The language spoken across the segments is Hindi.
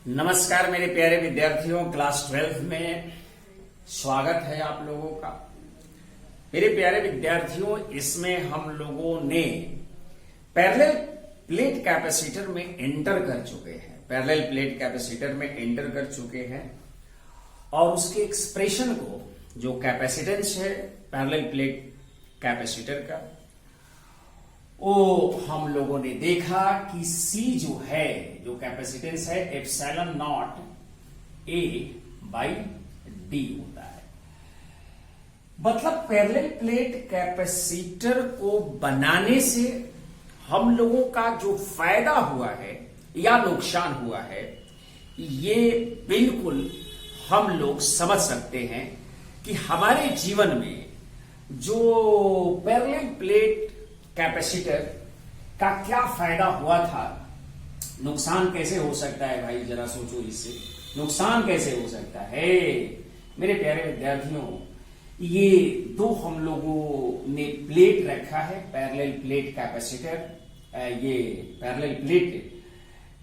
नमस्कार मेरे प्यारे विद्यार्थियों, क्लास 12 में स्वागत है आप लोगों का। मेरे प्यारे विद्यार्थियों, इसमें हम लोगों ने पैरेलल प्लेट कैपेसिटर में एंटर कर चुके हैं। पैरेलल प्लेट कैपेसिटर में एंटर कर चुके हैं और उसके एक्सप्रेशन को, जो कैपेसिटेंस है पैरेलल प्लेट कैपेसिटर का, वो हम लोगों ने देखा कि C जो है, जो कैपेसिटेंस है, epsilon naught A by D होता है। मतलब पैरेलल प्लेट कैपेसिटर को बनाने से हम लोगों का जो फायदा हुआ है या नुकसान हुआ है, ये बिल्कुल हम लोग समझ सकते हैं कि हमारे जीवन में जो पैरेलल प्लेट कैपेसिटर का क्या फायदा हुआ था, नुकसान कैसे हो सकता है। भाई जरा सोचो, इससे नुकसान कैसे हो सकता है। मेरे प्यारे विद्यार्थियों, ये दो हम लोगों ने प्लेट रखा है, पैरेलल प्लेट कैपेसिटर। ये पैरेलल प्लेट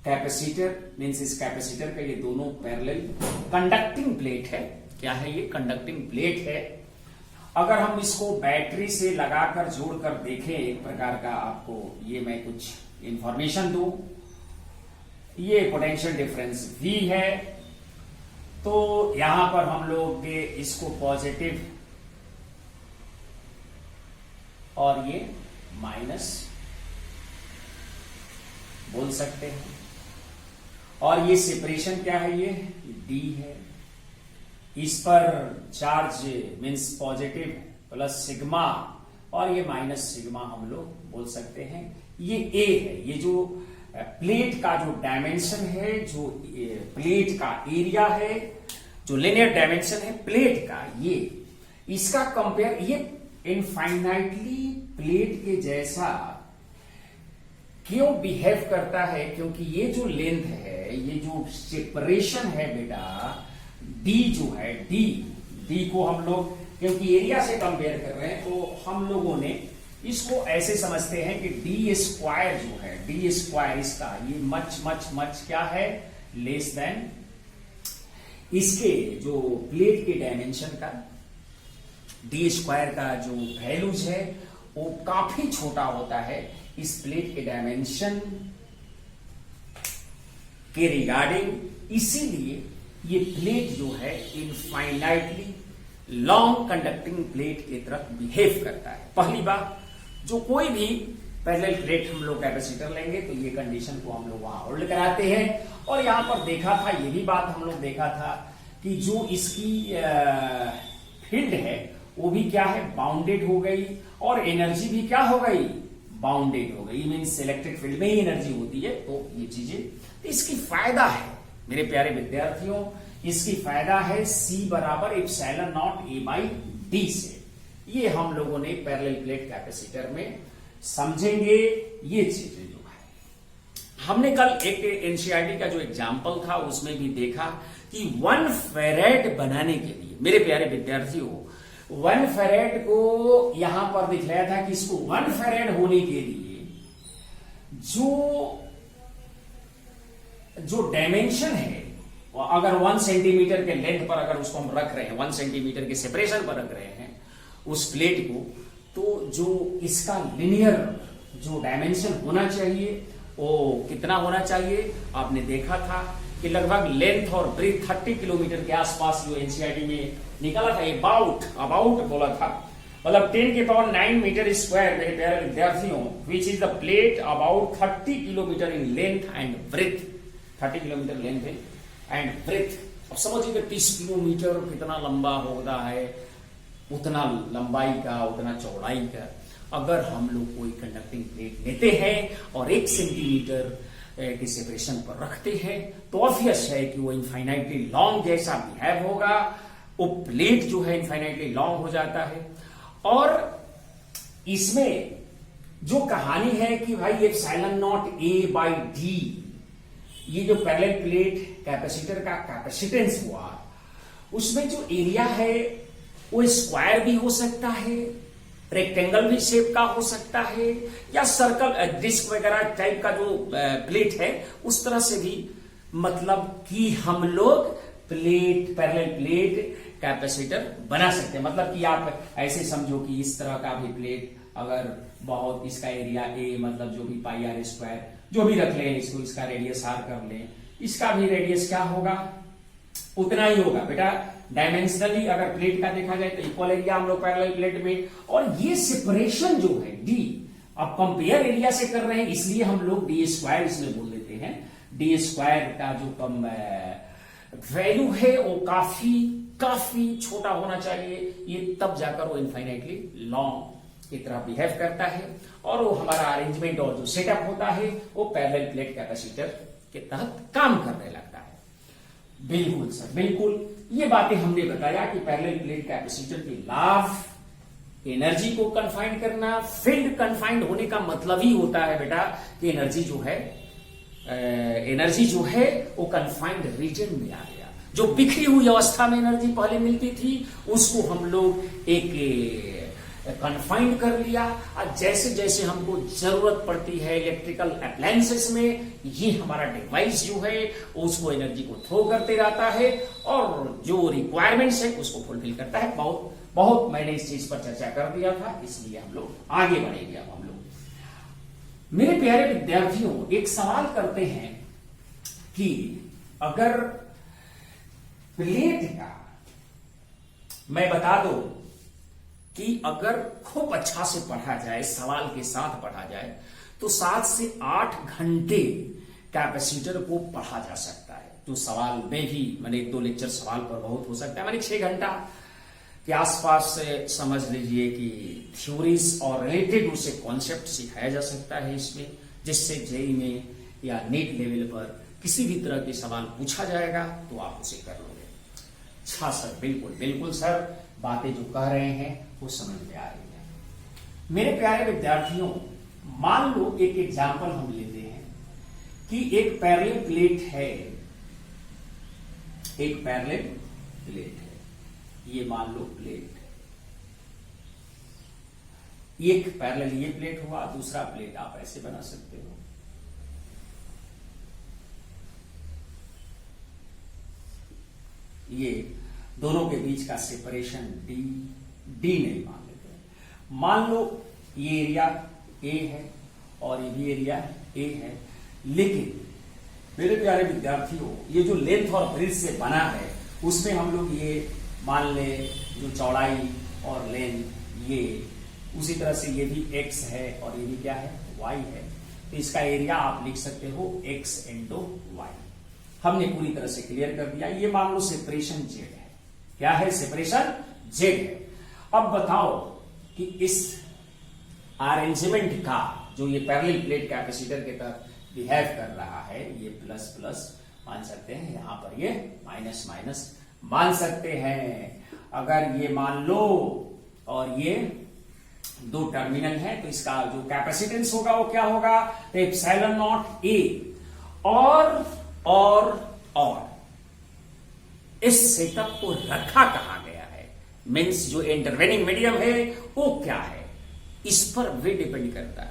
कैपेसिटर मीन्स इस कैपेसिटर का ये दोनों पैरेलल कंडक्टिंग प्लेट है। क्या है ये? कंडक्टिंग प्लेट है। अगर हम इसको बैटरी से लगाकर जोड़कर देखें, एक प्रकार का आपको ये मैं कुछ इंफॉर्मेशन दूं, ये पोटेंशियल डिफरेंस V है। तो यहां पर हम लोग इसको पॉजिटिव और ये माइनस बोल सकते हैं। और ये सेपरेशन क्या है? ये D है। इस पर charge means positive plus sigma और ये माइनस सिग्मा हम लोग बोल सकते हैं। ये A है। ये जो प्लेट का जो डायमेंशन है, जो प्लेट का एरिया है, जो लिनियर डायमेंशन है प्लेट का, ये इसका कंपेयर ये इनफाइनाइटली प्लेट के जैसा क्यों बिहेव करता है? क्योंकि ये जो लेंथ है, ये जो सेपरेशन है बेटा, D जो है, D को हम लोग क्योंकि एरिया से कंपेयर कर रहे हैं, तो हम लोगों ने इसको ऐसे समझते हैं कि D स्क्वायर जो है, D स्क्वायर इसका ये मच मच मच क्या है? लेस देन इसके जो प्लेट के डायमेंशन का D स्क्वायर का जो वैल्यूज है वो काफी छोटा होता है इस प्लेट के डायमेंशन के रिगार्डिंग। इसीलिए ये प्लेट जो है इनफाइनाइटली लॉन्ग कंडक्टिंग प्लेट की तरफ बिहेव करता है। पहली बात, जो कोई भी पैरेलल प्लेट हम लोग कैपेसिटर लेंगे तो ये कंडीशन को हम लोग वहां होल्ड कराते हैं। और यहां पर देखा था, ये भी बात हम लोग देखा था कि जो इसकी फील्ड है वो भी क्या है? बाउंडेड हो गई। और एनर्जी भी क्या हो गई? बाउंडेड हो गई। मीन्स इलेक्ट्रिक फील्ड में ही एनर्जी होती है। तो ये चीजें, तो इसकी फायदा है मेरे प्यारे विद्यार्थियों, इसकी फायदा है C बराबर epsilon naught A by D से। ये हम लोगों ने पैरेलल प्लेट कैपेसिटर में समझेंगे ये चीजें जो है। हमने कल एक एनसीईआरटी का जो एग्जाम्पल था उसमें भी देखा कि 1 फेरेड बनाने के लिए, मेरे प्यारे विद्यार्थियों, 1 फेरेड को यहां पर दिखलाया था कि इसको 1 फेरेड होने के लिए जो डायमेंशन है, अगर 1 सेंटीमीटर के लेंथ पर अगर उसको हम रख रहे हैं, 1 सेंटीमीटर के सेपरेशन पर रख रहे हैं उस प्लेट को, तो जो इसका लिनियर जो डायमेंशन होना चाहिए वो कितना होना चाहिए? आपने देखा था कि लगभग लेंथ और ब्रेथ 30 किलोमीटर के आसपास जो एनसीईआरटी में निकला था, अबाउट बोला था, मतलब 10⁹ मीटर स्क्वायर। मेरे प्यारे विद्यार्थियों, which is the plate about 30 kilometre in length and breadth, 30 kilometre length है एंड ब्रेथ। अब समझिए 30 किलोमीटर कितना लंबा होता है, उतना लंबाई का, उतना चौड़ाई का। अगर हम लोग कोई कंडक्टिंग प्लेट लेते हैं और 1 सेंटीमीटर के सेपरेशन पर रखते हैं तो ऑब्वियस है कि वो इनफाइनाइटली लॉन्ग जैसा बिहेव होगा। वो प्लेट जो है इनफाइनाइटली लॉन्ग हो जाता है। और इसमें जो कहानी है कि भाई epsilon naught A by D, ये जो पैरेलल प्लेट कैपेसिटर का कैपेसिटेंस हुआ, उसमें जो एरिया है वो स्क्वायर भी हो सकता है, रेक्टेंगल भी शेप का हो सकता है, या सर्कल डिस्क वगैरह टाइप का जो प्लेट है उस तरह से भी मतलब कि हम लोग पैरेलल प्लेट कैपेसिटर बना सकते हैं। मतलब कि आप ऐसे समझो कि इस तरह का भी प्लेट अगर बहुत इसका एरिया ए मतलब जो भी पाई आर स्क्वायर जो भी रख लें इसको, इसका रेडियस आर कर लें, इसका भी रेडियस क्या होगा उतना ही होगा बेटा। डायमेंशनली अगर प्लेट का देखा जाए तो इक्वल एरिया हम लोग पैरेलल प्लेट में, और ये सेपरेशन जो है डी, अब कंपेयर एरिया से कर रहे हैं इसलिए हम लोग डी स्क्वायर इसमें बोल देते हैं। डी स्क्वायर का जो कम वैल्यू है वो काफी छोटा होना चाहिए, ये तब जाकर वो इनफाइनाइटली लॉन्ग की तरह बिहेव करता है, और वो हमारा अरेंजमेंट और जो सेटअप होता है वो पैरेलल प्लेट कैपेसिटर के तहत काम करने लगता है। बिल्कुल सर, बिल्कुल ये बातें हमने बताया कि पैरेलल प्लेट कैपेसिटर की लाभ एनर्जी को कन्फाइंड करना। फील्ड कन्फाइंड होने का मतलब ही होता है बेटा कि एनर्जी जो है वो कन्फाइंड रीजन में आ गया। जो बिखरी हुई अवस्था में एनर्जी पहले मिलती थी उसको हम लोग एक कन्फाइंड कर लिया, और जैसे जैसे हमको जरूरत पड़ती है इलेक्ट्रिकल अप्लायंसेस में, ये हमारा डिवाइस जो है उसको एनर्जी को थ्रो करते रहता है और जो रिक्वायरमेंट्स है उसको फुलफिल करता है। बहुत मैंने इस चीज पर चर्चा कर दिया था, इसलिए हम लोग आगे बढ़ेंगे। अब हम लोग मेरे प्यारे विद्यार्थियों एक सवाल करते हैं कि अगर प्लेट का मैं बता दो कि अगर खूब अच्छा से पढ़ा जाए, सवाल के साथ पढ़ा जाए तो 7 से 8 घंटे कैपेसिटर को पढ़ा जा सकता है। तो सवाल में भी मैंने 1-2 लेक्चर सवाल पर बहुत हो सकता है, मैंने 6 घंटा के आसपास से समझ लीजिए कि थ्योरीज और रिलेटेड उससे कॉन्सेप्ट सिखाया जा सकता है इसमें, जिससे जेईई में या नीट लेवल पर किसी भी तरह के सवाल पूछा जाएगा तो आप उसे कर लोगे। अच्छा सर, बिल्कुल सर, बातें जो कह रहे हैं वो समझ में आ रही है। मेरे प्यारे विद्यार्थियों मान लो एक एग्जाम्पल हम लेते हैं कि एक पैरेलल प्लेट है, ये मान लो प्लेट है, एक पैरेलल ये प्लेट हुआ, दूसरा प्लेट आप ऐसे बना सकते हो। ये दोनों के बीच का सेपरेशन डी नहीं मान लेते हैं। मान लो ये एरिया ए है और ये भी एरिया ए है, लेकिन मेरे प्यारे विद्यार्थियों ये जो लेंथ और ब्रेड्थ से बना है उसमें हम लोग ये मान ले जो चौड़ाई और लेंथ ये उसी तरह से ये भी x है और ये भी क्या है y है, तो इसका एरिया आप लिख सकते हो x इंटू y। हमने पूरी तरह से क्लियर कर दिया। ये मान लो सेपरेशन z है, क्या है सेपरेशन z है। अब बताओ कि इस अरेंजमेंट का जो ये पैरेलल प्लेट कैपेसिटर के तहत बिहेव कर रहा है, ये प्लस प्लस मान सकते हैं, यहां पर ये माइनस माइनस मान सकते हैं। अगर ये मान लो और ये 2 टर्मिनल है तो इसका जो कैपेसिटेंस होगा वो क्या होगा, तो एप्सिलॉन नॉट ए और इस सेटअप को रखा कहां गया है, मींस जो इंटरवेनिंग मीडियम है वो क्या है, इस पर वे डिपेंड करता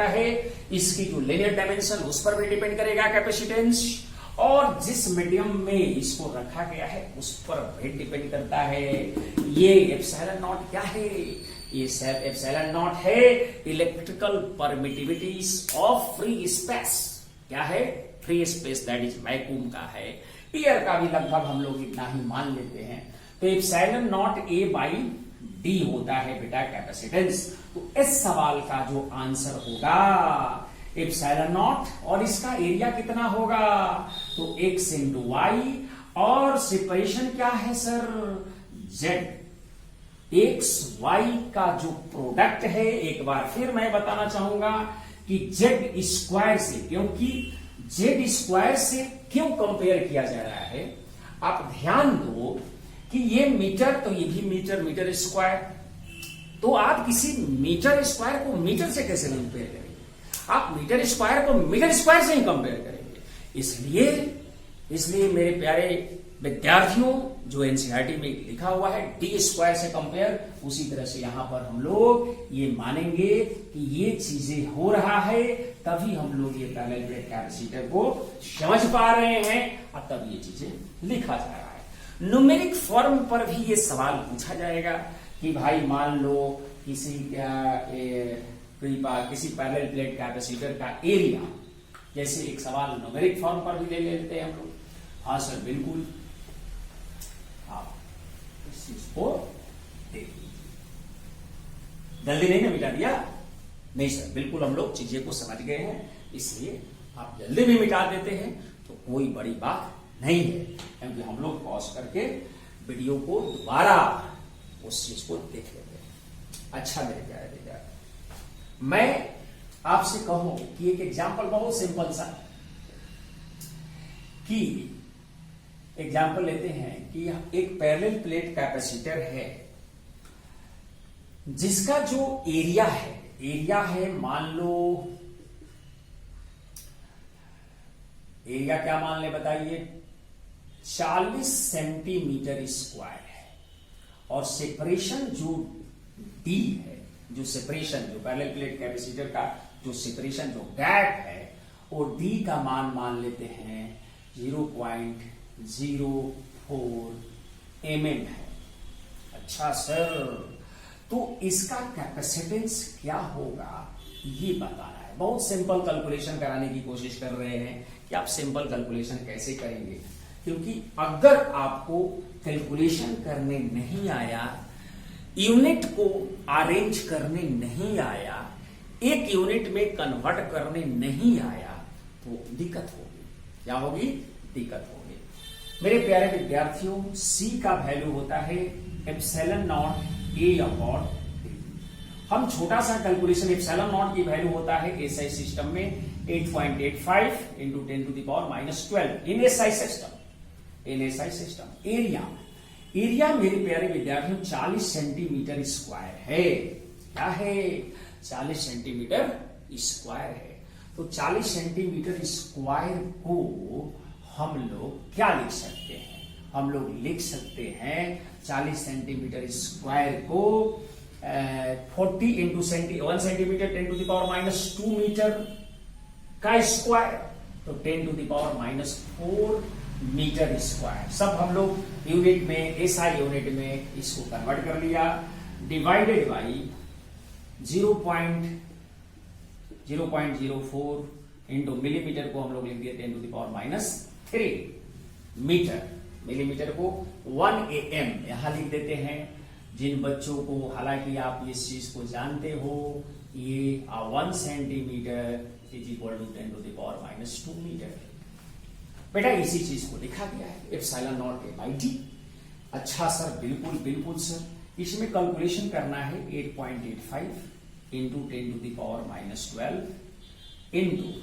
है, इसकी जो लीनियर डायमेंशन उस पर भी डिपेंड करेगा कैपेसिटेंस, और जिस मीडियम में इसको रखा गया है उस पर भी डिपेंड करता है। ये एप्सिलॉन नॉट क्या है, ये एप्सिलॉन नॉट है इलेक्ट्रिकल परमिटिविटीज ऑफ फ्री स्पेस। क्या है, free space, that is vacuum का है। एयर का भी लगभग हम लोग इतना ही मान लेते हैं। तो epsilon not a by D होता है बेटा कैपेसिटेंस। तो इस सवाल का जो आंसर होगा एप्सिलॉन नॉट, और इसका एरिया कितना होगा, तो x इंटू वाई, और सेपरेशन क्या है सर, z। x y का जो प्रोडक्ट है, एक बार फिर मैं बताना चाहूंगा कि z स्क्वायर से, क्योंकि z स्क्वायर से क्यों कंपेयर किया जा रहा है, आप ध्यान दो कि ये मीटर, तो ये भी मीटर स्क्वायर, तो आप किसी मीटर स्क्वायर को मीटर से कैसे कंपेयर करेंगे, आप मीटर स्क्वायर को मीटर स्क्वायर से ही कंपेयर करेंगे। इसलिए मेरे प्यारे विद्यार्थियों जो एनसीईआरटी में लिखा हुआ है डी स्क्वायर से कंपेयर, उसी तरह से यहां पर हम लोग ये मानेंगे कि ये चीजें हो रहा है, तभी हम लोग ये पैरेलल प्लेट कैपेसिटर को समझ पा रहे हैं और तब ये चीजें लिखा जा रहा है। न्यूमेरिक फॉर्म पर भी ये सवाल पूछा जाएगा कि भाई मान लो किसी पैरेलल प्लेट कैपेसिटर का एरिया, जैसे एक सवाल न्यूमेरिक फॉर्म पर भी ले लेते हैं हम लोग। हाँ सर बिल्कुल, आप इस चीज को देख लीजिए। जल्दी नहीं ना मिटा दिया? नहीं सर बिल्कुल, हम लोग चीजें को समझ गए हैं, इसलिए आप जल्दी भी मिटा देते हैं तो कोई बड़ी बात नहीं है, क्योंकि हम लोग पॉज करके वीडियो को दोबारा उस चीज को देख लेते हैं। अच्छा मेरे प्यारे विद्यार्थी, मैं आपसे कहूं कि एक एग्जाम्पल बहुत सिंपल सा, कि एग्जाम्पल लेते हैं कि एक पैरेलल प्लेट कैपेसिटर है जिसका जो एरिया है मान लो, एरिया क्या मान ले बताइए, 40 सेंटीमीटर स्क्वायर है, और सेपरेशन जो डी है, जो सेपरेशन जो पैरेलल प्लेट कैपेसिटर का जो सेपरेशन जो गैप है वो डी का मान लेते हैं 0.04 mm है। अच्छा सर, तो इसका कैपेसिटेंस क्या होगा ये बताना है। बहुत सिंपल कैलकुलेशन कराने की कोशिश कर रहे हैं कि आप सिंपल कैलकुलेशन कैसे करेंगे, क्योंकि अगर आपको कैलकुलेशन करने नहीं आया, यूनिट को अरेंज करने नहीं आया, एक यूनिट में कन्वर्ट करने नहीं आया, तो दिक्कत होगी। क्या होगी? दिक्कत होगी। मेरे प्यारे विद्यार्थियों, C का वैल्यू होता है epsilon naught A upon D। हम छोटा सा कैलकुलेशन, एप्सिलॉन नॉट की वैल्यू होता है एसआई सिस्टम में 8.85 into 10⁻12 in SI system. Area मेरे प्यारे विद्यार्थियों 40 सेंटीमीटर स्क्वायर है। क्या है? 40 सेंटीमीटर स्क्वायर है। तो 40 सेंटीमीटर स्क्वायर को हम लोग क्या लिख सकते हैं? हम लोग लिख सकते हैं 40 सेंटीमीटर स्क्वायर को 40 इंटू 1 सेंटीमीटर 10⁻² मीटर का स्क्वायर, तो 10⁻⁴ मीटर स्क्वायर। सब हम लोग यूनिट में, एसआई यूनिट में इसको कन्वर्ट कर लिया, डिवाइडेड बाई 0.04 इंटू मिलीमीटर को हम लोग लिख दिए 10⁻³ मीटर। मिलीमीटर को 1 AM यहां लिख देते हैं। जिन बच्चों को, हालांकि आप इस चीज को जानते हो, ये 1 centimetre is equal to 10⁻² metre. बेटा इसी चीज को लिखा गया है epsilon naught A by D। अच्छा सर बिल्कुल सर, इसमें कैलकुलेशन करना है 8.85 इंटू 10⁻12 इंटू,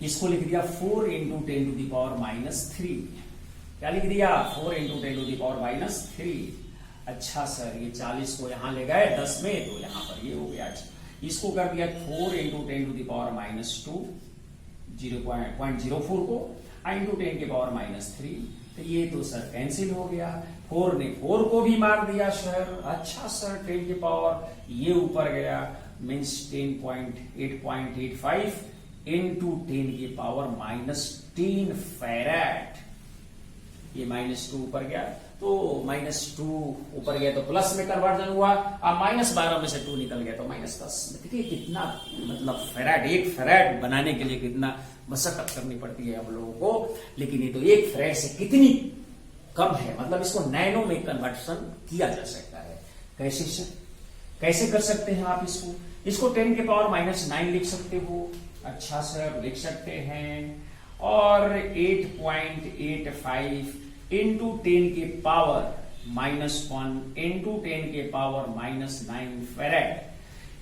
इसको लिख दिया 4 इंटू 10⁻³ क्या लिख दिया? 4 इंटू 10⁻³ अच्छा सर, ये 40 को यहां ले गए 10 में, तो यहां पर ये हो गया। इसको कर दिया 4 इंटू 10⁻², 0.04 को इंटू 10⁻³, तो ये तो सर कैंसिल हो गया। 4 ने 4 को भी मार दिया सर। अच्छा सर, 10 की पावर ये ऊपर गया, मीन्स 8.85 इंटू 10⁻⁻10 फैराड। ये -2 ऊपर गया, तो -2 ऊपर गया तो प्लस में कन्वर्जन हुआ, अब -12 में से 2 निकल गया तो -10। देखिए कितना, मतलब फैराड, एक फैराड बनाने के लिए कितना मशक्कत करनी पड़ती है हम लोगों को, लेकिन ये तो एक फैराड से कितनी कम है, मतलब इसको नैनो में कन्वर्शन किया जा सकता है। कैसे सर? कैसे कर सकते हैं आप इसको 10⁻⁻9 लिख सकते हो। अच्छा सर, लिख सकते हैं, और 8.85 इंटू 10⁻⁻1 इंटू 10⁻�9 फैराड,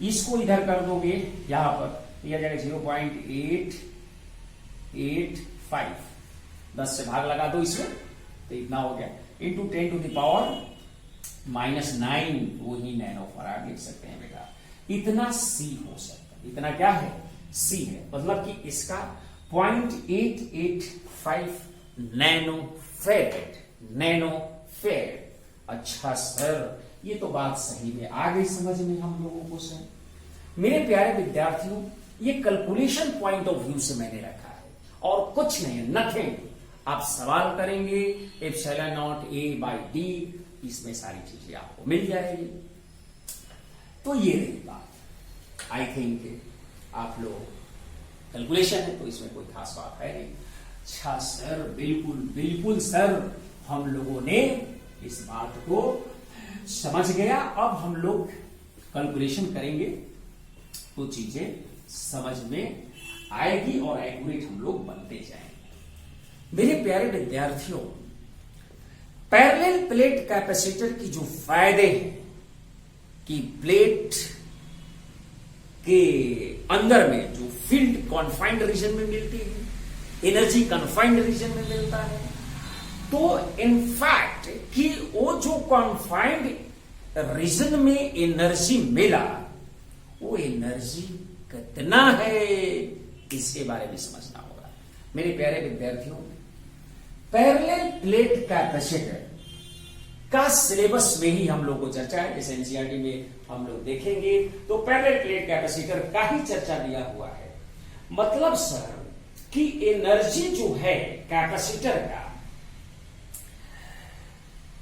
इसको इधर कर दोगे, यहां पर यह जाएगा 0.885, 10 से भाग लगा दो इसमें, तो इतना हो गया, इंटू 10⁻⁻9, वही नैनो फैराड लिख सकते हैं बेटा। इतना सी हो सकता है, इतना क्या है? सी है, मतलब कि इसका 0.885 नैनोफेरेड। अच्छा सर, ये तो बात सही में आ गई समझ में हम लोगों को सर। मेरे प्यारे विद्यार्थियों, ये कैलकुलेशन पॉइंट ऑफ व्यू से मैंने रखा है और कुछ नहीं, नथिंग। आप सवाल करेंगे epsilon not a by D, इसमें सारी चीजें आपको मिल जाएगी। तो ये रही बात। आई थिंक आप लोग कैलकुलेशन है तो इसमें कोई खास बात है नहीं। अच्छा सर, बिल्कुल बिल्कुल सर, हम लोगों ने इस बात को समझ गया। अब हम लोग कैलकुलेशन करेंगे तो चीजें समझ में आएगी और एक्यूरेट हम लोग बनते जाएंगे। मेरे प्यारे विद्यार्थियों, पैरेलल प्लेट कैपेसिटर की जो फायदे हैं कि प्लेट के अंदर में जो फील्ड कॉन्फाइंड रीजन में मिलती है, एनर्जी कॉन्फाइंड रीजन में मिलता है, तो इनफैक्ट कि वो जो कॉन्फाइंड रीजन में एनर्जी मिला, वो एनर्जी कितना है इसके बारे में समझना होगा। मेरे प्यारे विद्यार्थियों, पैरेलल प्लेट कैपेसिटर का सिलेबस में ही हम लोग को चर्चा है। जैसे एनसीईआरटी में हम लोग देखेंगे तो पैरेलल प्लेट कैपेसिटर का ही चर्चा दिया हुआ है। मतलब सर कि एनर्जी जो है कैपेसिटर का,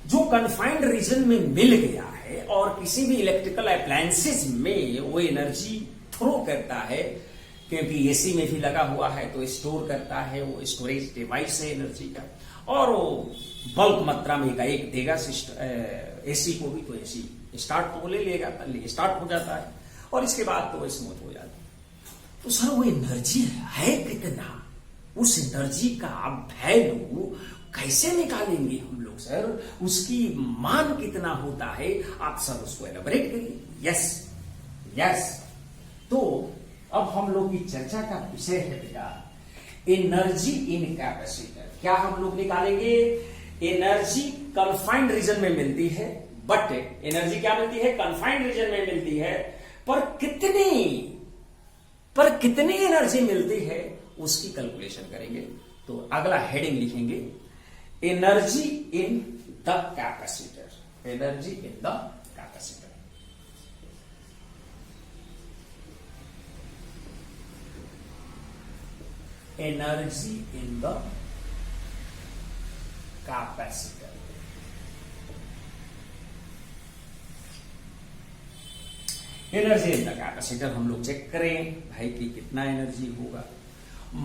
जो कन्फाइंड रीजन में मिल गया है और किसी भी इलेक्ट्रिकल अप्लायंसेस में वो एनर्जी थ्रो करता है, क्योंकि एसी में भी लगा हुआ है तो स्टोर करता है, वो स्टोरेज डिवाइस है एनर्जी का, और वो बल्क मात्रा में एक देगा एसी को भी, तो एसी स्टार्ट तो ले लेगा, स्टार्ट हो जाता है और इसके बाद तो वो स्मूथ हो जाता है। तो सर वो एनर्जी है कितना, उस एनर्जी का वैल्यू कैसे निकालेंगे हम लोग सर, उसकी मान कितना होता है, आप सर उसको एलाबोरेट करिए। यस यस, तो अब हम लोग की चर्चा का विषय है बेटा एनर्जी इन कैपेसिटर। क्या हम लोग निकालेंगे? एनर्जी कन्फाइंड रीजन में मिलती है, बट एनर्जी क्या मिलती है? कन्फाइंड रीजन में मिलती है, पर कितनी एनर्जी मिलती है उसकी कैलकुलेशन करेंगे। तो अगला हेडिंग लिखेंगे energy in the capacitor. Energy in the capacitor. Energy in the capacitor. Energy in the capacitor हम लोग चेक करें भाई कि कितना एनर्जी होगा।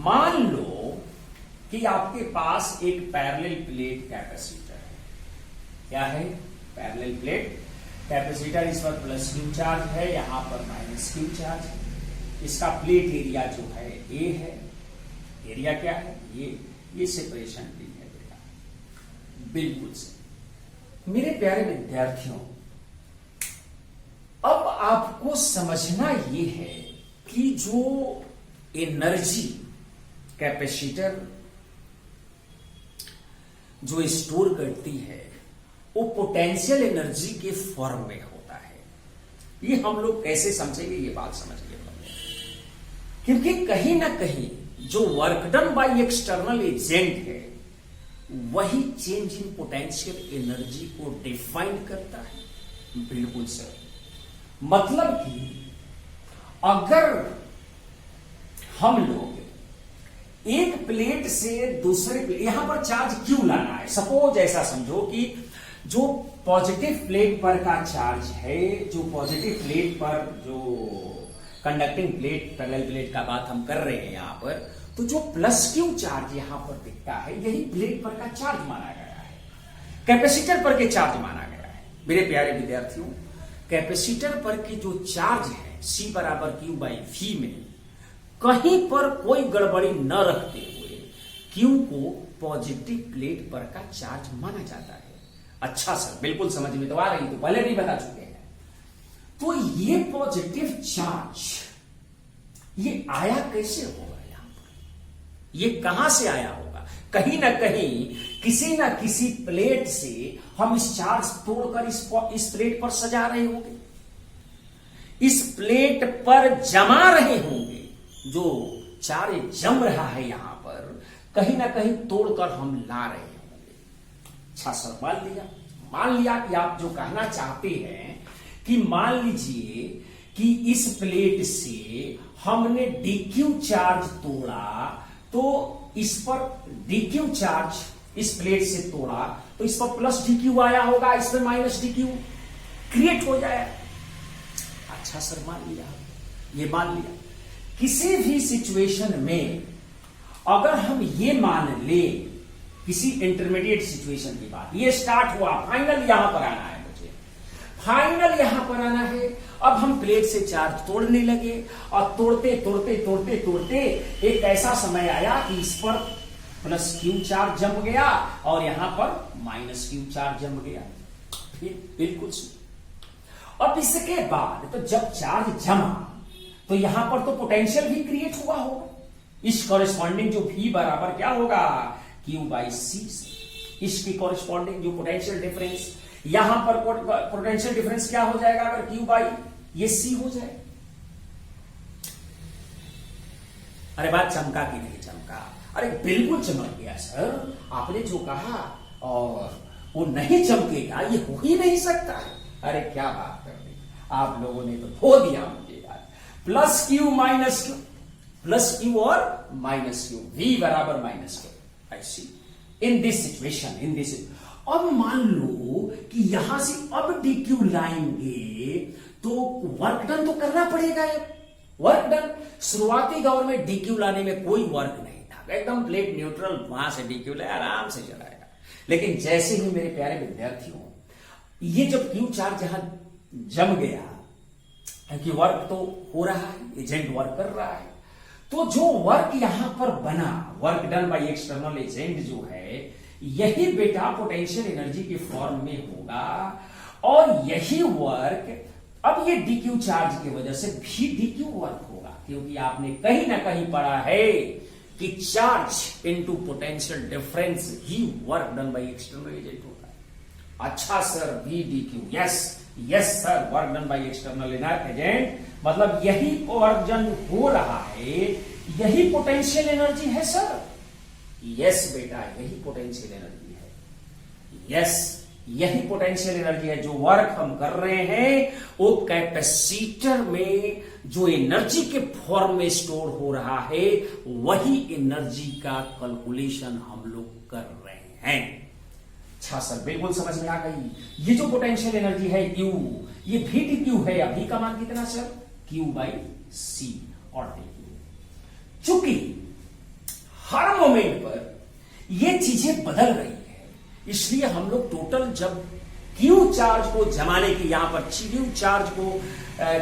मान लो कि आपके पास एक पैरेलल प्लेट कैपेसिटर है। क्या है? Parallel plate capacitor. इस पर प्लस क्यू चार्ज है, यहां पर माइनस क्यू चार्ज है। इसका प्लेट एरिया जो है ए है। एरिया क्या है? ये सेपरेशन डी है बेटा, बिल्कुल से। मेरे प्यारे विद्यार्थियों, अब आपको समझना ये है कि जो एनर्जी कैपेसिटर जो स्टोर करती है वो पोटेंशियल एनर्जी के फॉर्म में होता है। ये हम लोग कैसे समझेंगे, ये बात समझिए। क्योंकि कहीं ना कहीं जो work done by external agent है वही चेंज इन पोटेंशियल एनर्जी को डिफाइन करता है। बिल्कुल सर। मतलब कि अगर हम लोग एक प्लेट से दूसरे प्लेट, यहां पर चार्ज क्यों लाना है? सपोज ऐसा समझो कि जो पॉजिटिव प्लेट पर का चार्ज है, जो पॉजिटिव प्लेट पर जो कंडक्टिंग प्लेट, पैरेलल प्लेट का बात हम कर रहे हैं यहां पर, तो जो प्लस क्यू चार्ज यहां पर दिखता है यही प्लेट पर का चार्ज माना गया है, कैपेसिटर पर के चार्ज माना गया है। मेरे प्यारे विद्यार्थियों, कैपेसिटर पर की जो चार्ज है C बराबर क्यू बाई वी में कहीं पर कोई गड़बड़ी न रखते हुए क्यू को पॉजिटिव प्लेट पर का चार्ज माना जाता है। अच्छा सर, बिल्कुल समझ में तो आ रही, तो पहले नहीं बता चुके हैं। तो ये पॉजिटिव चार्ज ये आया कैसे होगा यहां पर? ये कहां से आया होगा? कहीं ना कहीं किसी ना किसी प्लेट से हम इस चार्ज तोड़कर इस प्लेट पर सजा रहे होंगे, इस प्लेट पर जमा रहे होंगे। जो चार्ज जम रहा है यहां पर, कहीं ना कहीं तोड़कर हम ला रहे होंगे। अच्छा सर, मान लिया कि आप जो कहना चाहते हैं कि मान लीजिए कि इस प्लेट से हमने डीक्यू चार्ज तोड़ा, तो इस पर डीक्यू चार्ज इस प्लेट से तोड़ा तो इस पर प्लस डीक्यू आया होगा, इस पर माइनस डीक्यू क्रिएट हो जाए। अच्छा सर, मान लिया किसी भी सिचुएशन में अगर हम ये मान ले, किसी इंटरमीडिएट सिचुएशन की बात, ये स्टार्ट हुआ, फाइनल यहां पर आना है, मुझे फाइनल यहां पर आना है। अब हम प्लेट से चार्ज तोड़ने लगे और तोड़ते तोड़ते तोड़ते तोड़ते एक ऐसा समय आया कि इस पर प्लस क्यू चार्ज जम गया और यहां पर माइनस क्यू चार्ज जम गया। फिर बिल्कुल अब इसके बाद तो जब चार्ज जमा तो यहां पर तो पोटेंशियल भी क्रिएट हुआ होगा। इस कॉरेस्पॉन्डिंग जो V बराबर क्या होगा, Q बाई सी। इसकी कॉरेस्पॉन्डिंग जो पोटेंशियल डिफरेंस, यहां पर पोटेंशियल डिफरेंस क्या हो जाएगा अगर Q बाई ये C हो जाए। अरे बात चमका कि नहीं चमका? अरे बिल्कुल चमक गया सर, आपने जो कहा, और वो नहीं चमकेगा ये हो ही नहीं सकता है। अरे क्या बात कर दी आप लोगों ने, तो खो दिया मुझे यार। Plus Q minus Q, plus Q और माइनस क्यू, V बराबर minus Q. I see in this situation, in this. अब मान लो कि यहां से अब डीक्यू लाएंगे तो वर्क डन तो करना पड़ेगा। वर्क डन, शुरुआती दौर में डीक्यू लाने में कोई वर्क नहीं था, एकदम प्लेट न्यूट्रल, वहां से डीक्यू ले आराम से चलाएगा। लेकिन जैसे ही मेरे प्यारे विद्यार्थियों, ये जब क्यू चार्ज यहां जम गया, क्योंकि वर्क तो हो रहा है, एजेंट वर्क कर रहा है, तो जो वर्क यहां पर बना, work done by external agent जो है, यही बेटा पोटेंशियल एनर्जी के फॉर्म में होगा। और यही वर्क अब ये डीक्यू चार्ज की वजह से भी डीक्यू वर्क होगा, क्योंकि आपने कहीं ना कहीं पढ़ा है कि चार्ज इनटू पोटेंशियल डिफरेंस ही work done by external agent होता है। अच्छा sir, V dQ, yes sir, work done by external agent, मतलब यही वर्क डन हो रहा है, यही पोटेंशियल एनर्जी है सर। यस बेटा, यही पोटेंशियल एनर्जी है। यस, यही पोटेंशियल एनर्जी है। जो वर्क हम कर रहे हैं वो कैपेसिटर में जो एनर्जी के फॉर्म में स्टोर हो रहा है, वही एनर्जी का कैलकुलेशन हम लोग कर रहे हैं। अच्छा सर, बिल्कुल समझ में आ गई। ये जो पोटेंशियल एनर्जी है U, ये भी dQ है। अभी का मान कितना सर, Q बाई सी और dQ। चूंकि हर मोमेंट पर ये चीजें बदल रही है, इसलिए हम लोग टोटल जब Q चार्ज को जमाने की, यहां पर Q चार्ज को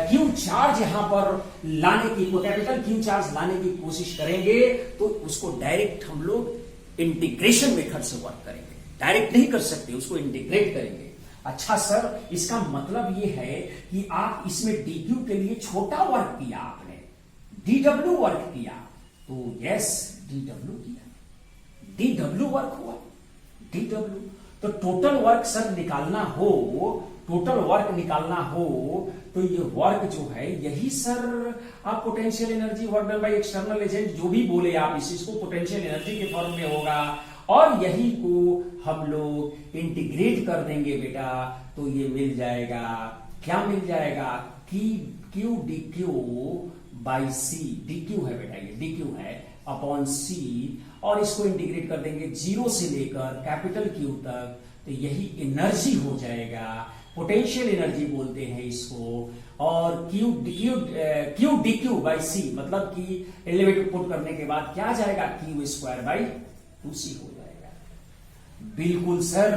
Q चार्ज यहां पर लाने की, कैपिटल Q चार्ज लाने की कोशिश करेंगे, तो उसको डायरेक्ट हम लोग इंटीग्रेशन मेथड से वर्क करेंगे। डायरेक्ट नहीं कर सकते, उसको इंटीग्रेट करेंगे। अच्छा सर, इसका मतलब ये है कि आप इसमें dQ के लिए छोटा वर्क किया, आपने dW वर्क किया, तो यस dW किया, dW वर्क हुआ, dW। तो टोटल वर्क सर निकालना हो, टोटल वर्क निकालना हो, तो ये वर्क जो है यही सर आप potential energy, work done by external agent, जो भी बोले आप, इसको पोटेंशियल एनर्जी के फॉर्म में होगा, और यही को हम लोग इंटीग्रेट कर देंगे बेटा, तो ये मिल जाएगा, क्या मिल जाएगा, कि Q D Q by C, D Q है बेटा, ये डी क्यू है अपॉन सी, और इसको इंटीग्रेट कर देंगे 0 से लेकर कैपिटल क्यू तक, तो यही एनर्जी हो जाएगा, पोटेंशियल एनर्जी बोलते हैं इसको। और क्यू डी क्यू बाई सी, मतलब कि एलिवेटर पुट करने के बाद क्या जाएगा, क्यू स्क्वायर बाई 2c हो जाएगा। बिल्कुल सर,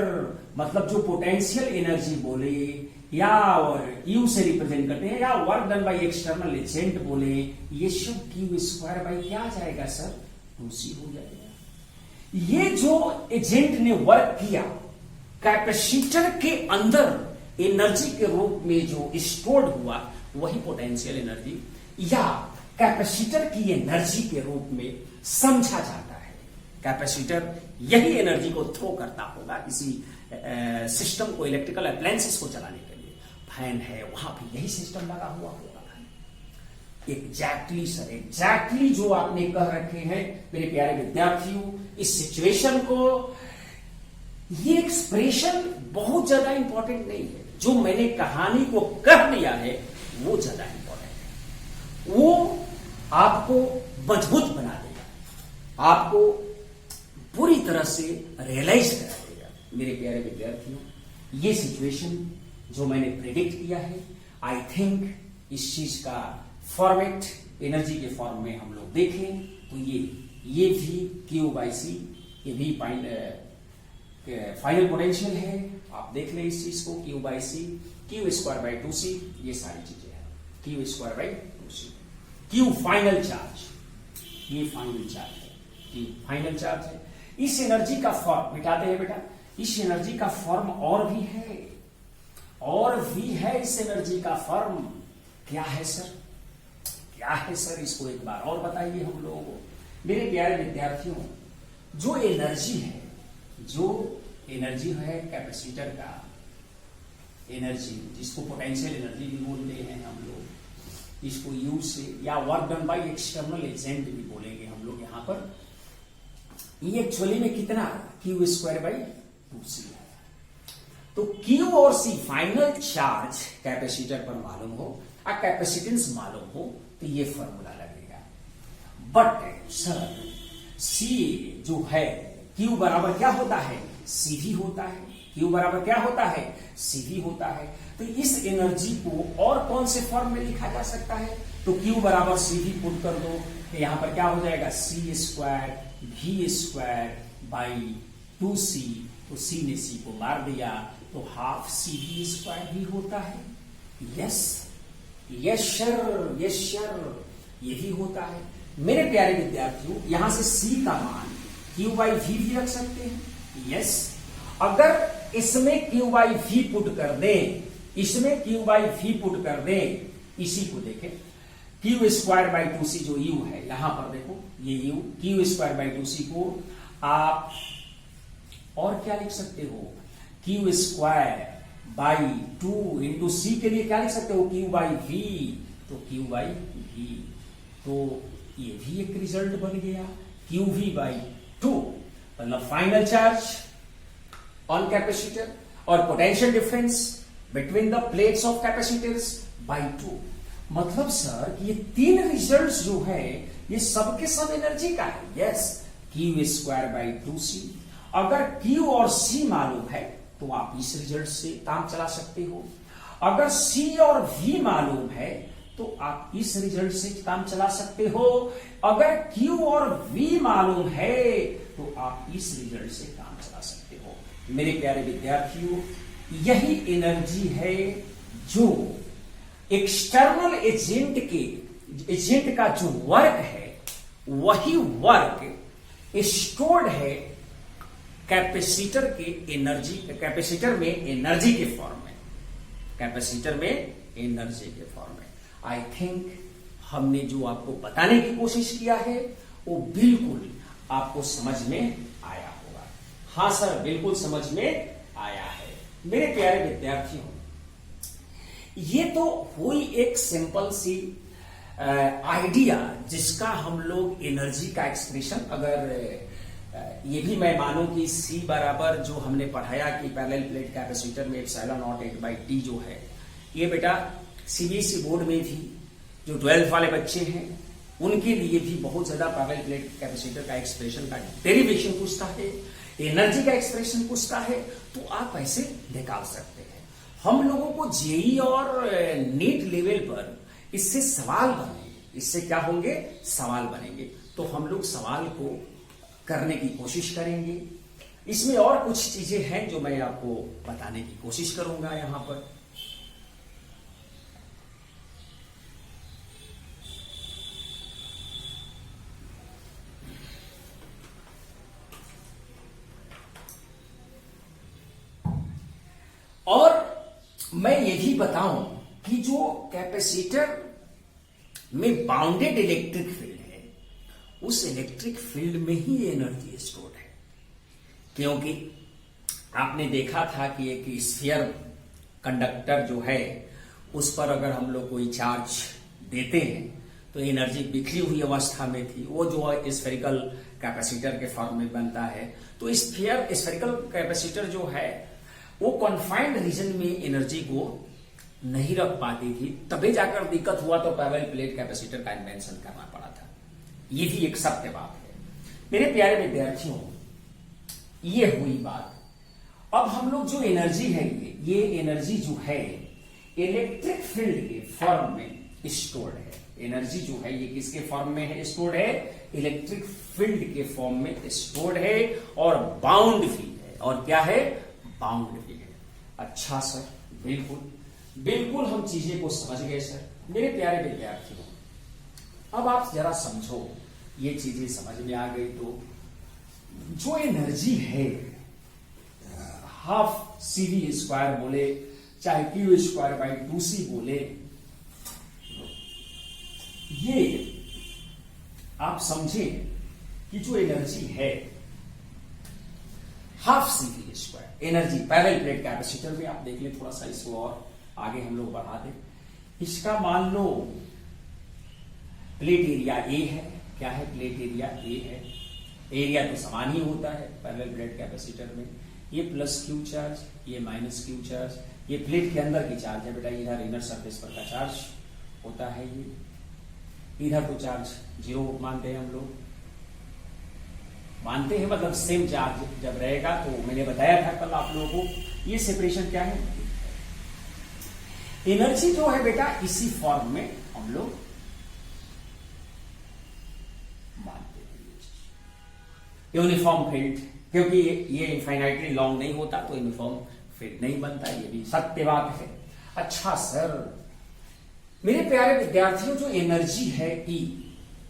मतलब जो पोटेंशियल एनर्जी बोले या और यू से रिप्रेजेंट करते हैं, या work done by external agent बोले, ये सब क्यू स्क्वायर बाई क्या आ जाएगा सर, 2c हो जाएगा। ये जो एजेंट ने वर्क किया, कैपेसिटर के अंदर एनर्जी के रूप में जो स्टोर्ड हुआ, वही पोटेंशियल एनर्जी या कैपेसिटर की एनर्जी के रूप में समझा जाता है। कैपेसिटर यही एनर्जी को थ्रो करता होगा किसी सिस्टम को, इलेक्ट्रिकल अप्लायंसेस को चलाने के लिए। फैन है, वहां भी यही सिस्टम लगा हुआ होगा। एग्जैक्टली सर, एग्जैक्टली जो आपने कह रखे हैं मेरे प्यारे विद्यार्थियों, इस सिचुएशन को, ये एक्सप्रेशन बहुत ज्यादा इंपॉर्टेंट नहीं है, जो मैंने कहानी को कह दिया है वो ज्यादा इंपॉर्टेंट है। वो आपको मजबूत बना देगा, आपको पूरी तरह से रियलाइज करा देगा। मेरे प्यारे विद्यार्थियों, ये सिचुएशन जो मैंने प्रेडिक्ट किया है, आई थिंक इस चीज का फॉर्मेट एनर्जी के फॉर्म में हम लोग देखें तो ये भी क्यू बाई सी, ये भी फाइनल पोटेंशियल है। आप देख लें इस चीज को, Q by C, Q square by 2c, ये सारी चीजें हैं, Q square by 2c, Q final charge, ये फाइनल चार्ज है, क्यू फाइनल चार्ज है। इस एनर्जी का फॉर्म मिटाते हैं बेटा, इस एनर्जी का फॉर्म और भी है, और भी है इस एनर्जी का फॉर्म। क्या है सर, क्या है सर, इसको एक बार और बताइए हम लोगों को। मेरे प्यारे विद्यार्थियों, जो एनर्जी है, जो एनर्जी है कैपेसिटर का एनर्जी, जिसको पोटेंशियल एनर्जी भी बोलते हैं हम लोग, इसको यू से, या work done by external agent भी बोलेंगे हम लोग यहां पर। ये एक्चुअली में कितना, क्यू स्क्वायर बाई 2c है। तो क्यू और सी फाइनल चार्ज कैपेसिटर पर मालूम हो और कैपेसिटेंस मालूम हो तो ये फॉर्मूला लगेगा। बट सर सी जो है, क्यू बराबर क्या होता है, सी भी होता है, क्यू बराबर क्या होता है, सी भी होता है। तो इस एनर्जी को और कौन से फॉर्म में लिखा जा सकता है, तो क्यू बराबर सी भी पुट कर दो, तो यहां पर क्या हो जाएगा, सी स्क्वायर भी स्क्वायर बाई 2c, तो सी ने सी को मार दिया, तो हाफ सी भी स्क्वायर भी होता है। Yes yes sir, yes sir, यही होता है। मेरे प्यारे विद्यार्थियों, यहां से c का मान q बाई वी भी रख सकते हैं। यस, अगर इसमें q बाई वी पुट कर दें, इसमें q बाई वी पुट कर दें, इसी को देखें, क्यू स्क्वायर बाई 2c जो u है, यहां पर देखो ये u, Q square by 2c को आप और क्या लिख सकते हो, क्यू स्क्वायर बाई 2 इंटू सी के लिए क्या लिख सकते हो, क्यू बाई वी, तो क्यू बाई वी, तो ये भी एक रिजल्ट बन गया, क्यू वी बाई 2, मतलब फाइनल चार्ज ऑन कैपेसिटर और potential difference between the plates of capacitors by 2। मतलब सर ये तीन रिजल्ट्स जो है ये सबके सब एनर्जी का है। Yes, Q square by 2c, अगर Q और C मालूम है तो आप इस रिजल्ट से काम चला सकते हो, अगर C और V मालूम है तो आप इस रिजल्ट से काम चला सकते हो, अगर Q और V मालूम है तो आप इस रिजल्ट से काम चला सकते हो। मेरे प्यारे विद्यार्थियों, यही एनर्जी है जो एक्सटर्नल एजेंट का जो वर्क है, वही वर्क स्टोर्ड है कैपेसिटर के एनर्जी, कैपेसिटर में एनर्जी के फॉर्म में, कैपेसिटर में एनर्जी के फॉर्म में। आई थिंक हमने जो आपको बताने की कोशिश किया है वो बिल्कुल आपको समझ में आया होगा। हाँ सर, बिल्कुल समझ में आया है। मेरे प्यारे विद्यार्थियों, ये तो हुई एक सिंपल सी आइडिया जिसका हम लोग एनर्जी का एक्सप्रेशन, अगर ये भी मैं मानूं कि C बराबर जो हमने पढ़ाया कि पैरेलल प्लेट कैपेसिटर में एप्सिलॉन नॉट 8/T जो है, ये बेटा सीबीएसई बोर्ड में भी जो 12th वाले बच्चे हैं उनके लिए भी बहुत ज्यादा पैरेलल प्लेट कैपेसिटर का एक्सप्रेशन का डेरिवेशन पूछता है, एनर्जी का एक्सप्रेशन पूछता है, तो आप ऐसे निकाल सकते हैं। हम लोगों को जेई और नीट लेवल पर इससे सवाल बनेंगे, इससे क्या होंगे, सवाल बनेंगे, तो हम लोग सवाल को करने की कोशिश करेंगे। इसमें और कुछ चीजें हैं जो मैं आपको बताने की कोशिश करूंगा यहां पर। और मैं ये भी बताऊं कि जो कैपेसिटर में बाउंडेड इलेक्ट्रिक फील्ड है, उस इलेक्ट्रिक फील्ड में ही एनर्जी स्टोर्ड है। क्योंकि आपने देखा था कि एक स्फीयर कंडक्टर जो है उस पर अगर हम लोग कोई चार्ज देते हैं तो एनर्जी बिखरी हुई अवस्था में थी, वो जो स्फेरिकल कैपेसिटर के फॉर्म में बनता है। तो स्फेरिकल कैपेसिटर जो है वो कॉन्फाइंड रीजन में एनर्जी को नहीं रख पाती थी, तभी जाकर दिक्कत हुआ तो पैरेलल प्लेट कैपेसिटर का इन्वेंशन करना पड़ा था। ये भी एक सत्य बात है मेरे प्यारे विद्यार्थियों। ये हुई बात। अब हम लोग जो एनर्जी है ये एनर्जी जो है इलेक्ट्रिक फील्ड के फॉर्म में स्टोर्ड है। एनर्जी जो है ये किसके फॉर्म में है स्टोर्ड है? इलेक्ट्रिक फील्ड के फॉर्म में स्टोर्ड है और बाउंड भी है। और क्या है? बाउंड भी है। अच्छा सर, बिल्कुल हम चीजें को समझ गए सर। मेरे प्यारे विद्यार्थियों, अब आप जरा समझो, ये चीजें समझ में आ गई तो जो एनर्जी है हाफ CV स्क्वायर बोले चाहे Q स्क्वायर बाई 2C बोले, ये आप समझें कि जो एनर्जी है half CV square energy parallel plate capacitor में, आप देख ले थोड़ा सा इसको और आगे हम लोग बढ़ा दें। इसका मान लो प्लेट एरिया A है। क्या है? प्लेट एरिया A है। एरिया तो समान ही होता है पैरेलल प्लेट कैपेसिटर में। ये प्लस Q चार्ज, ये माइनस Q चार्ज, ये प्लेट के अंदर की चार्ज है बेटा। इधर इनर सरफेस पर का चार्ज होता है ये, इधर तो चार्ज 0 मानते हैं हम लोग। मानते हैं मतलब सेम चार्ज जब रहेगा, तो मैंने बताया था कल आप लोगों को। ये सेपरेशन क्या है? एनर्जी जो है बेटा इसी फॉर्म में हम लोग मानते हैं। यूनिफॉर्म फील्ड, क्योंकि ये इनफाइनाइटली लॉन्ग नहीं होता तो यूनिफॉर्म फील्ड नहीं बनता, ये भी सत्य बात है। अच्छा सर, मेरे प्यारे विद्यार्थियों, जो एनर्जी है E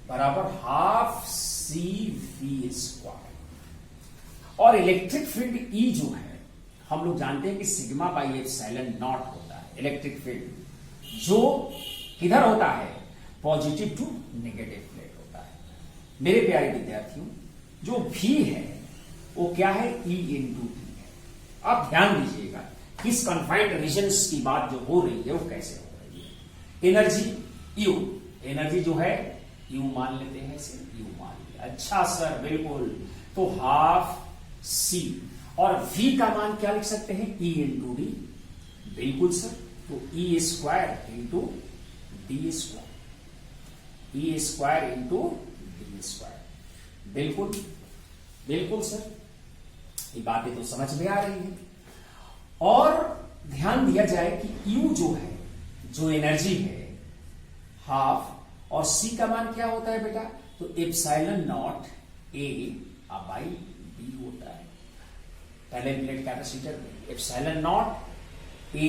बराबर हाफ CV स्क्वायर और इलेक्ट्रिक फील्ड E जो है हम लोग जानते हैं कि सिग्मा बाई एप्सिलॉन नॉट होता है। इलेक्ट्रिक फील्ड जो किधर होता है? पॉजिटिव टू नेगेटिव प्लेट होता है। मेरे प्यारे विद्यार्थियों, जो V है वो क्या है? E इंटू T है। आप ध्यान दीजिएगा किस कन्फाइंड रीजन्स की बात जो हो रही है वो कैसे हो रही है। एनर्जी U, एनर्जी जो है U मान लेते हैं, इसे U मान लिया। अच्छा सर, बिल्कुल। तो हाफ C और V का मान क्या लिख सकते हैं? E into D। बिल्कुल सर। तो E square into D square, E square into D square. बिल्कुल सर, ये बातें तो समझ में आ रही है। और ध्यान दिया जाए कि U जो है, जो एनर्जी है हाफ, और C का मान क्या होता है बेटा? तो epsilon naught A by B होता है। पैरेलल प्लेट कैपेसिटर में epsilon naught A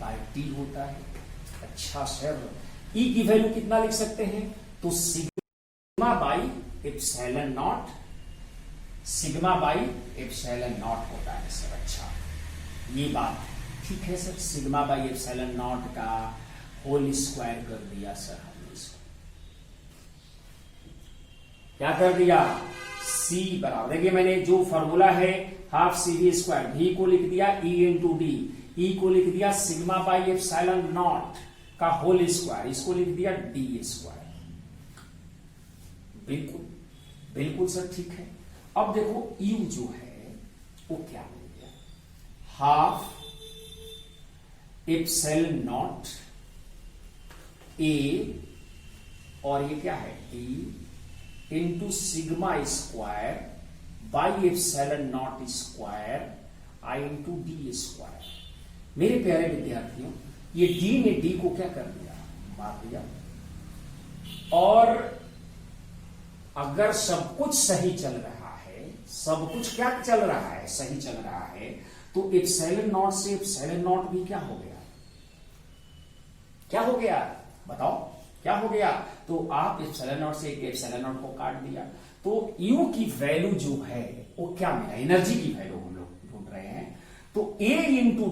by D होता है। अच्छा सर, E की वैल्यू कितना लिख सकते हैं? तो sigma by epsilon naught, sigma by epsilon not होता है सर। अच्छा, ये बात ठीक है sir. Sigma by epsilon not का होल स्क्वायर कर दिया सर हमने इसको। क्या कर दिया? C बराबर, देखिए मैंने जो फॉर्मूला है हाफ CV स्क्वायर, V को लिख दिया E इंटू D, E को लिख दिया सिग्मा बाई एप्सिलॉन नॉट का होल स्क्वायर, इसको लिख दिया D स्क्वायर। बिल्कुल सर, ठीक है। अब देखो U जो है वो क्या मिल गया? हाफ एप्सिलॉन नॉट A और ये क्या है? D into sigma square by epsilon not square I into D square. मेरे प्यारे विद्यार्थियों, ये D ने D को क्या कर दिया? मार दिया। और अगर सब कुछ सही चल रहा है, सब कुछ क्या चल रहा है? सही चल रहा है, तो एप्सिलॉन नॉट से एप्सिलॉन नॉट भी क्या हो गया? क्या हो गया? बताओ क्या हो गया? तो आप एप्सिलॉन नॉट से एक एप्सिलॉन नॉट को काट दिया, तो U की वैल्यू जो है वो क्या मिला? एनर्जी की वैल्यू हम लोग ढूंढ रहे हैं। तो A इंटू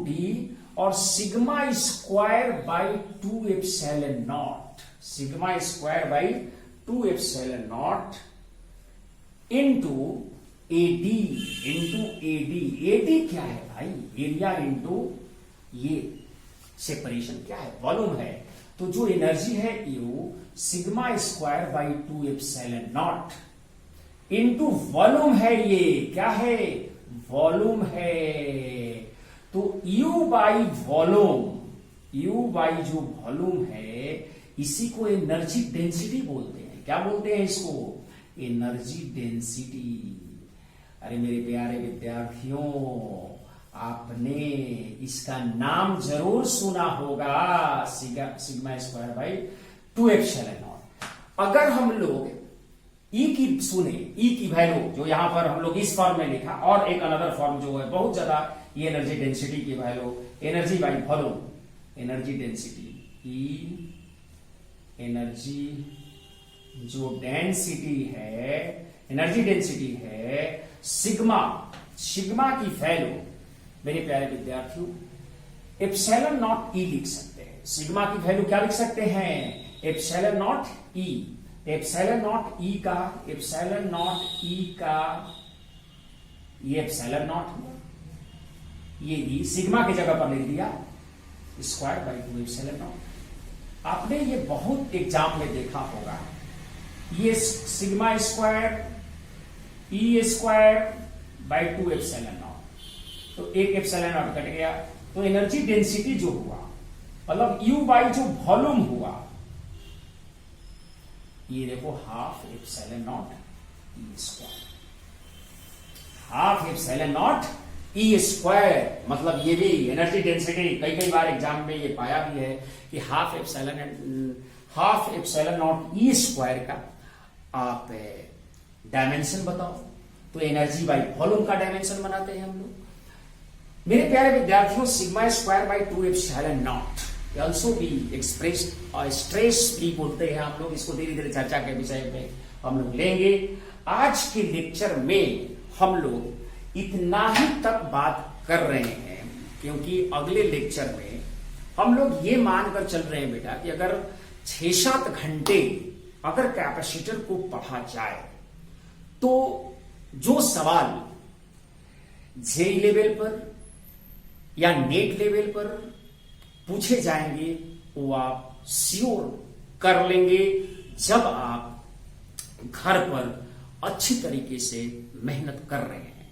डी और sigma square by 2 epsilon naught, sigma square by 2 epsilon naught into AD क्या है भाई? एरिया इंटू ये सेपरेशन क्या है? वॉल्यूम है। तो जो एनर्जी है you sigma square by 2 epsilon not into volume है, ये क्या है, वॉल्यूम है। तो U by volume, U by जो वॉल्यूम है इसी को एनर्जी डेंसिटी बोलते हैं। क्या बोलते हैं इसको, एनर्जी डेंसिटी। अरे मेरे प्यारे विद्यार्थियों, आपने इसका नाम जरूर सुना होगा, sigma square by 2 epsilon not. अगर हम लोग E की सुने, E की वैल्यू जो यहां पर हम लोग इस फॉर्म में लिखा, और एक अनदर फॉर्म जो है बहुत ज्यादा, ये एनर्जी डेंसिटी की value, energy by volume, energy density, E energy जो डेंसिटी है, एनर्जी डेंसिटी है सिग्मा, सिग्मा की वैल्यू मेरे प्यारे विद्यार्थियों एप्सिलॉन नॉट E लिख सकते हैं। सिग्मा की वैल्यू क्या लिख सकते हैं, epsilon not E। Epsilon not E का, एप्सिलॉन नॉट E का, ये एप्सिलॉन नॉट हुआ, ये E सिग्मा की जगह पर लिख दिया स्क्वायर बाई 2 एप्सिलॉन नॉट। आपने ये बहुत एग्जाम में देखा होगा, ये sigma square E square by 2 epsilon not, तो एक एप्सिलॉन नॉट कट गया, तो एनर्जी डेंसिटी जो हुआ मतलब U बाई जो वॉल्यूम हुआ, ये देखो half epsilon not E square, half epsilon not E square. मतलब ये भी एनर्जी डेंसिटी कई बार एग्जाम में ये पाया भी है कि half epsilon not E square का आप डायमेंशन बताओ, तो एनर्जी बाई वॉल्यूम का डायमेंशन बनाते हैं हम लोग। मेरे प्यारे विद्यार्थियों, sigma square by 2 epsilon not also be expressed और स्ट्रेस भी बोलते हैं हम लोग, इसको धीरे धीरे चर्चा के विषय में हम लोग लेंगे। आज के लेक्चर में हम लोग इतना ही तक बात कर रहे हैं, क्योंकि अगले लेक्चर में हम लोग ये मानकर चल रहे हैं बेटा कि अगर 6-7 घंटे अगर कैपेसिटर को पढ़ा जाए तो जो सवाल जेई लेवल पर या नेट लेवल पर पूछे जाएंगे वो आप श्योर कर लेंगे जब आप घर पर अच्छी तरीके से मेहनत कर रहे हैं।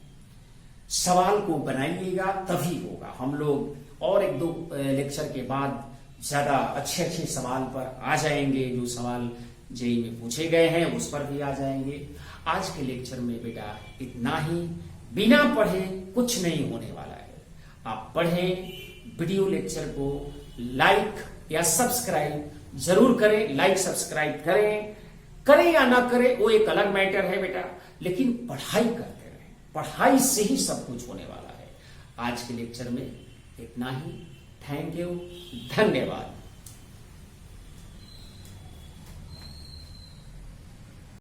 सवाल को बनाइएगा तभी होगा। हम लोग और 1-2 लेक्चर के बाद ज्यादा अच्छे सवाल पर आ जाएंगे, जो सवाल जेई में पूछे गए हैं उस पर भी आ जाएंगे। आज के लेक्चर में बेटा इतना ही। बिना पढ़े कुछ नहीं होने वाला है। आप पढ़ें, वीडियो लेक्चर को लाइक या सब्सक्राइब जरूर करें। लाइक सब्सक्राइब करें या ना करें वो एक अलग मैटर है बेटा, लेकिन पढ़ाई करते रहें। पढ़ाई से ही सब कुछ होने वाला है। आज के लेक्चर में इतना ही। थैंक यू, धन्यवाद।